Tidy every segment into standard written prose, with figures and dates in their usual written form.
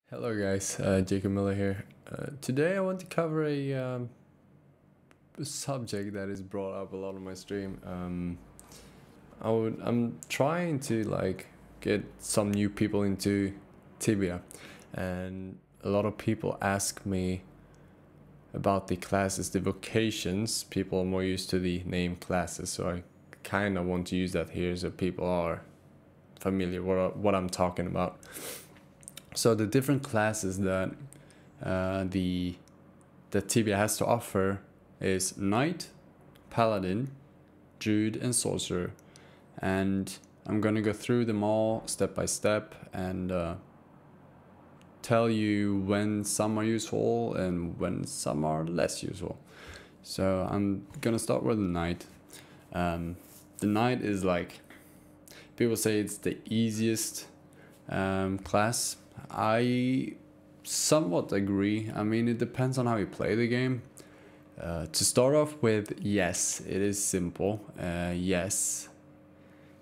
Hello guys, Jacob Miller here. Today I want to cover a subject that is brought up a lot on my stream. I'm trying to get some new people into Tibia, and a lot of people ask me about the classes, the vocations. People are more used to the name classes, so I kind of want to use that here so people are familiar what I'm talking about. So the different classes that Tibia has to offer is Knight, Paladin, Druid, and Sorcerer, and I'm gonna go through them all step by step and tell you when some are useful and when some are less useful. So I'm gonna start with the Knight. The Knight is people say it's the easiest class. I somewhat agree. I mean, it depends on how you play the game. To start off with, yes, it is simple. Yes,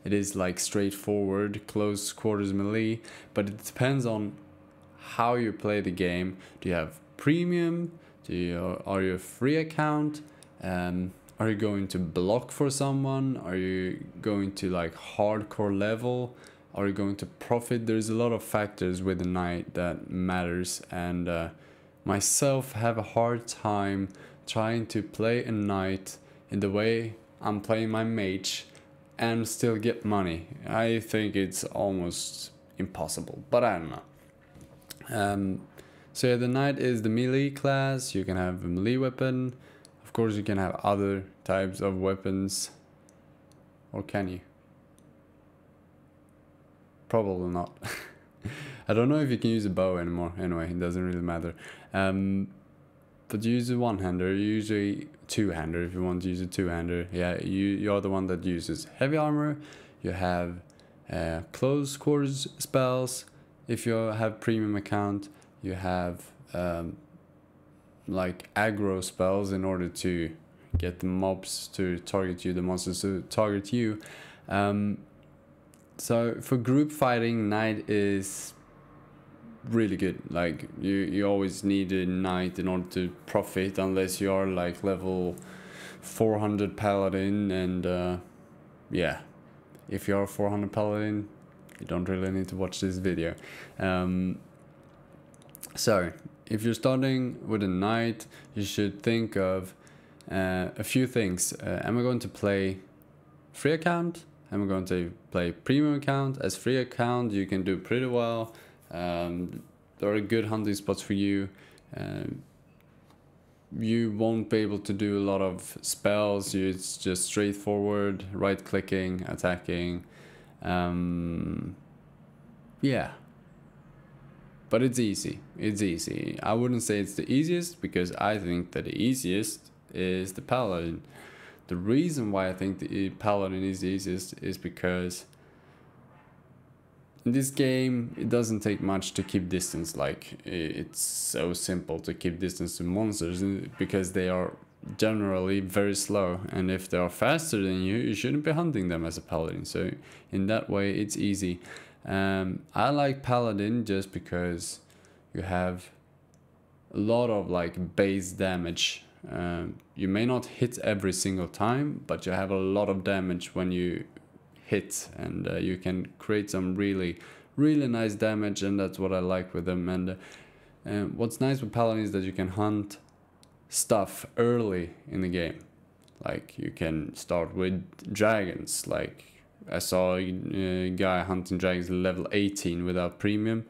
it is straightforward, close quarters melee, but it depends on how you play the game. Do you have premium? Are you a free account? Are you going to block for someone? Are you going to hardcore level? Are you going to profit? There's a lot of factors with the Knight that matters, and myself have a hard time trying to play a Knight in the way I'm playing my mage and still get money. I think it's almost impossible, but I don't know. So yeah, the Knight is the melee class. You can have a melee weapon. Of course, you can have other types of weapons. Or can you? Probably not. I don't know if you can use a bow anymore. Anyway, it doesn't really matter. But you use a one-hander, usually two-hander if you want to use a two-hander. Yeah, you're the one that uses heavy armor. You have close quarters spells. If you have premium account, you have aggro spells in order to get the mobs to target you, the monsters to target you. So for group fighting, Knight is really good. You always need a Knight in order to profit, unless you are level 400 Paladin, and yeah, if you are 400 Paladin, you don't really need to watch this video. So if you're starting with a Knight, you should think of a few things. Am I going to play free account? I'm going to play premium account. As free account, you can do pretty well. There are good hunting spots for you. You won't be able to do a lot of spells. It's just straightforward, right clicking, attacking. Yeah, but it's easy. It's easy. I wouldn't say it's the easiest, because I think that the easiest is the Paladin. The reason why I think the Paladin is the easiest is because in this game it doesn't take much to keep distance. It's so simple to keep distance to monsters, because they are generally very slow, and if they are faster than you, you shouldn't be hunting them as a Paladin. So in that way it's easy. I like Paladin just because you have a lot of base damage. You may not hit every single time, but you have a lot of damage when you hit, and you can create some really nice damage, and that's what I like with them. And what's nice with Paladin is that you can hunt stuff early in the game. You can start with dragons. I saw a guy hunting dragons level 18 without premium,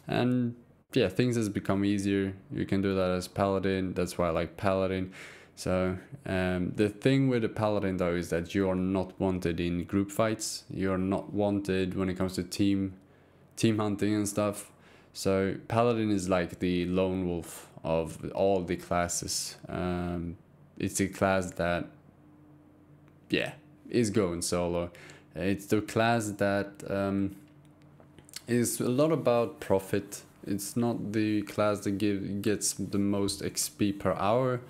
and yeah, things has become easier. You can do that as Paladin. That's why I like Paladin. So the thing with the Paladin though is that you are not wanted in group fights. You are not wanted when it comes to team hunting and stuff. So Paladin is like the lone wolf of all the classes. It's a class that, yeah, is going solo. It's the class that is a lot about profit. It's not the class that gets the most XP per hour,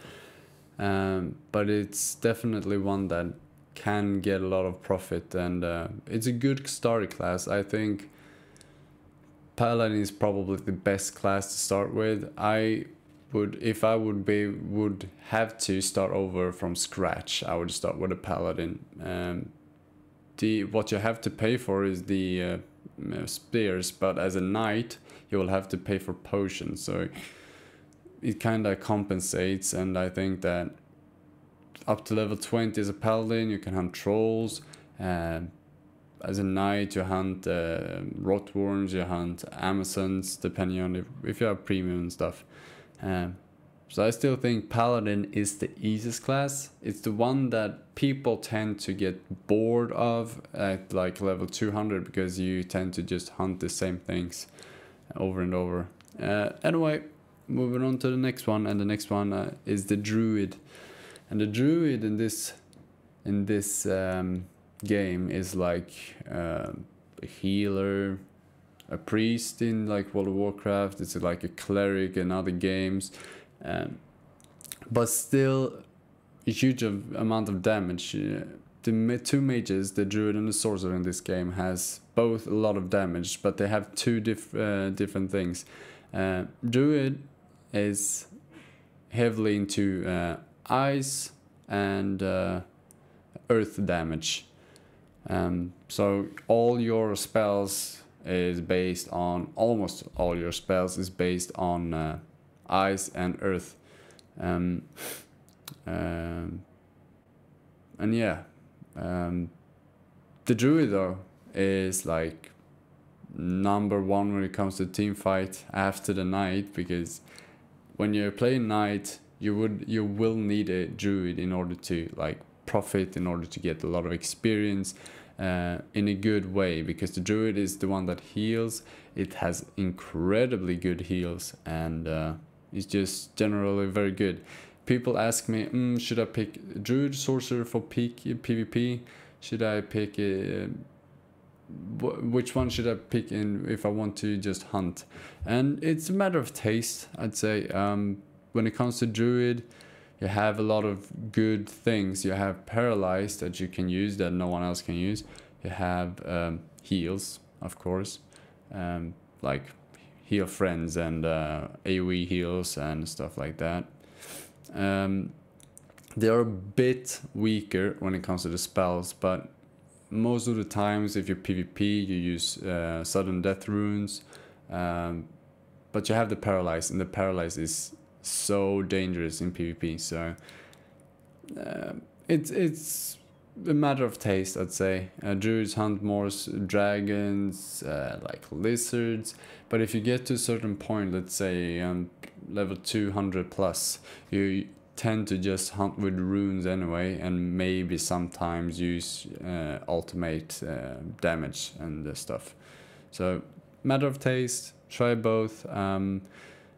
but it's definitely one that can get a lot of profit, and it's a good starter class. I think Paladin is probably the best class to start with. I would, if I would have to start over from scratch, I would start with a Paladin. What you have to pay for is the spears, but as a knight you will have to pay for potions, so it kind of compensates. And I think that up to level 20 as a Paladin you can hunt trolls, as a knight you hunt rotworms, you hunt Amazons, depending on if you have premium and stuff. So I still think Paladin is the easiest class. It's the one that people tend to get bored of at like level 200, because you tend to just hunt the same things over and over. Anyway, moving on to the next one, and the next one is the Druid. And the Druid in this game is like a healer, a priest in like World of Warcraft. It's like a cleric in other games, but still a huge amount of damage. The two mages, the Druid and the Sorcerer in this game, has both a lot of damage, but they have two different things. Druid is heavily into ice and earth damage. So all your spells is based on, almost all your spells is based on ice and earth. And yeah, the Druid though is like number one when it comes to team fight after the Knight, because when you're playing Knight you will need a Druid in order to like profit, in order to get a lot of experience in a good way, because the Druid is the one that heals. It has incredibly good heals, and it's just generally very good. People ask me, should I pick Druid, Sorcerer for peak PvP? Should I pick which one should I pick in if I want to just hunt? And it's a matter of taste, I'd say. When it comes to Druid, you have a lot of good things. You have Paralyzed that you can use that no one else can use. You have heals, of course, like heal friends and AoE heals and stuff like that. They are a bit weaker when it comes to the spells, but most of the times if you PvP you use sudden death runes, but you have the Paralyzed, and the Paralyzed is so dangerous in PvP. So it's a matter of taste, I'd say. Druids hunt more dragons, like lizards, but if you get to a certain point, let's say level 200 plus, you tend to just hunt with runes anyway, and maybe sometimes use ultimate damage and stuff. So matter of taste, try both.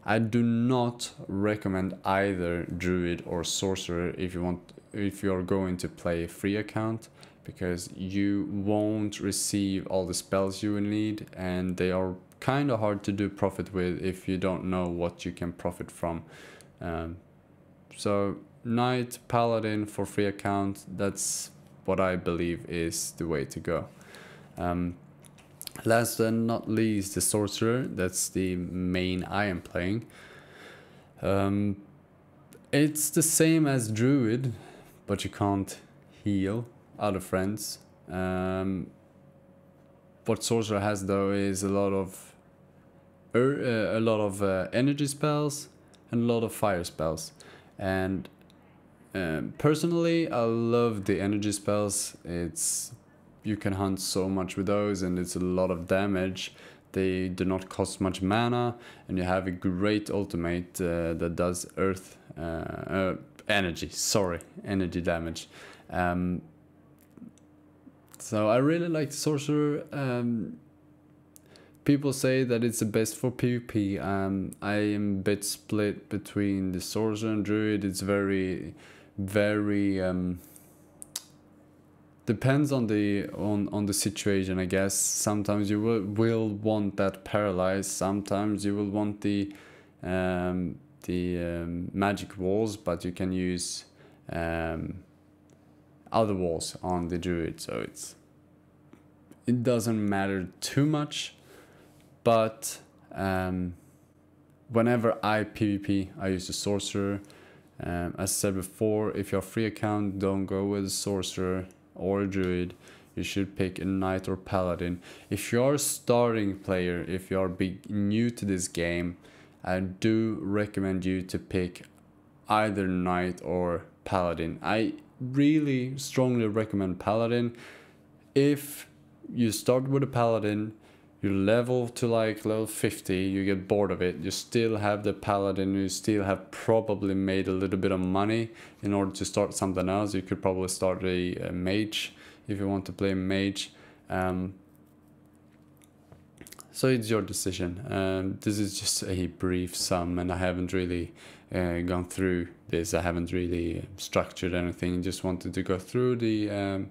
I do not recommend either Druid or Sorcerer if you're going to play a free account, because you won't receive all the spells you will need, and they are kind of hard to do profit with if you don't know what you can profit from. So Knight, Paladin for free account, that's what I believe is the way to go. Last and not least, the Sorcerer. That's the main I am playing. It's the same as Druid, but you can't heal other friends. What Sorcerer has though is a lot of energy spells and a lot of fire spells. And personally, I love the energy spells. You can hunt so much with those, and it's a lot of damage. They do not cost much mana, and you have a great ultimate that does energy damage. So I really like the Sorcerer. People say that it's the best for PvP. I am a bit split between the Sorcerer and Druid. It's very depends on the situation, I guess. Sometimes you will want that Paralyzed. Sometimes you will want the magic walls, but you can use other walls on the Druid. So it doesn't matter too much. But whenever I PvP, I use the Sorcerer. As I said before, if you're free account, don't go with a Sorcerer or a Druid. You should pick a Knight or Paladin. If you're a starting player, if you're new to this game, I do recommend you to pick either Knight or Paladin. I really strongly recommend Paladin. If you start with a Paladin, you level to like level 50, you get bored of it, you still have the Paladin, you still have probably made a little bit of money in order to start something else. You could probably start a mage if you want to play mage. So it's your decision. This is just a brief sum, and I haven't really gone through this. I haven't really structured anything. Just wanted to go through the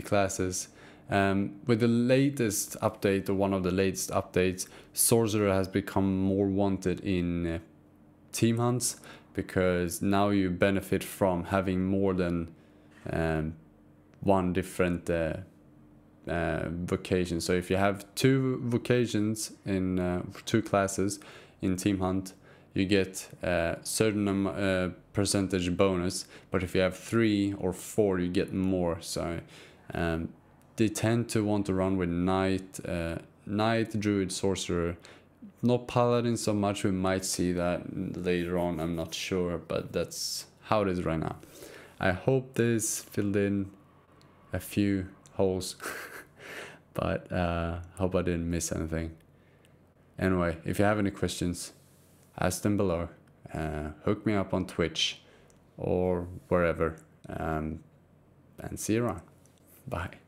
classes. With the latest update, or one of the latest updates, Sorcerer has become more wanted in team hunts, because now you benefit from having more than one different vocation. So if you have 2 vocations in 2 classes in team hunt, you get a certain percentage bonus, but if you have 3 or 4, you get more. So they tend to want to run with Knight, Druid, Sorcerer, not Paladin so much. We might see that later on, I'm not sure, but that's how it is right now. I hope this filled in a few holes, but hope I didn't miss anything. Anyway, if you have any questions, ask them below. Hook me up on Twitch or wherever, and see you around. Bye.